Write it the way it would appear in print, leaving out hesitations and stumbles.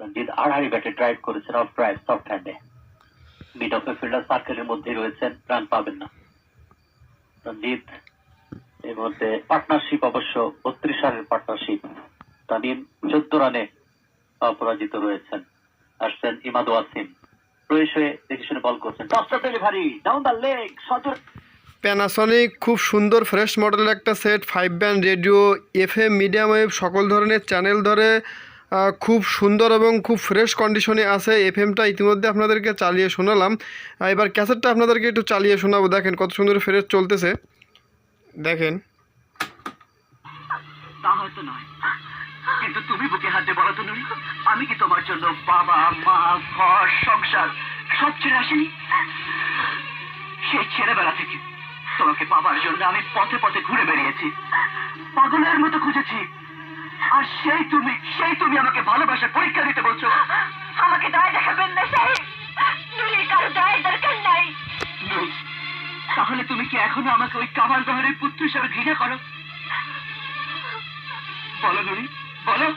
রঞ্জিত আড়াআড়ি ব্যাটে ড্রাইভ করেছেন অফ ড্রাইভ সফট হ্যান্ডে। মিড অফ ফিল্ডার সার্কেলের মধ্যেই রয়েছেন, রান পাবেন না। রঞ্জিত এর মধ্যে পার্টনারশিপ অবশ্য 32 রানের পার্টনারশিপ। তামিম 14 রানে অপরাজিত রয়েছেন। আসছেন ইমাদ ওয়াসিম, প্রবেশ হয়ে দেখে শুনে বল করছেন, টসটা ডেলিভারি ডাউন দ্য লেগ সজোর। প্যানাসনিক খুব সুন্দর ফ্রেশ মডেলের একটা set, 5 band radio, FM, medium wave সকল ধরনের চ্যানেল ধরে খুব সুন্দর এবং খুব ফ্রেশ কন্ডিশনে আছে। FMটা ইতিমধ্যে আপনাদেরকে চালিয়ে শোনালাম, এবার ক্যাসেটটা আপনাদেরকে একটু চালিয়ে শোনাবো। দেখেন কত সুন্দর ফ্রেশ চলতেছে, দেখেন। তা হয়তো নয়, কিন্তু তুমি বুকে হাত দিয়ে বলো তো নুরি, আমি কি তোমার জন্য বাবা মা ঘর সংসার সব ছেড়ে আসিনি? সেই ছেলেবেলা থেকে তোমাকে পাবার জন্য আমি পথে পথে ঘুরে বেরিয়েছি, পাগলের মতো খুঁজেছি। আর সেই তুমি আমাকে ভালোবাসার পরীক্ষা দিতে বলছো। আমাকে দায় দেখাবেন না সাহেব, নুরি কারো দায়ের দরকার নাই। তাহলে তুমি কি এখনো আমাকে ওই কামাল দহরের পুত্র হিসাবে ঘৃণা করো? বলো নুরি, বলো।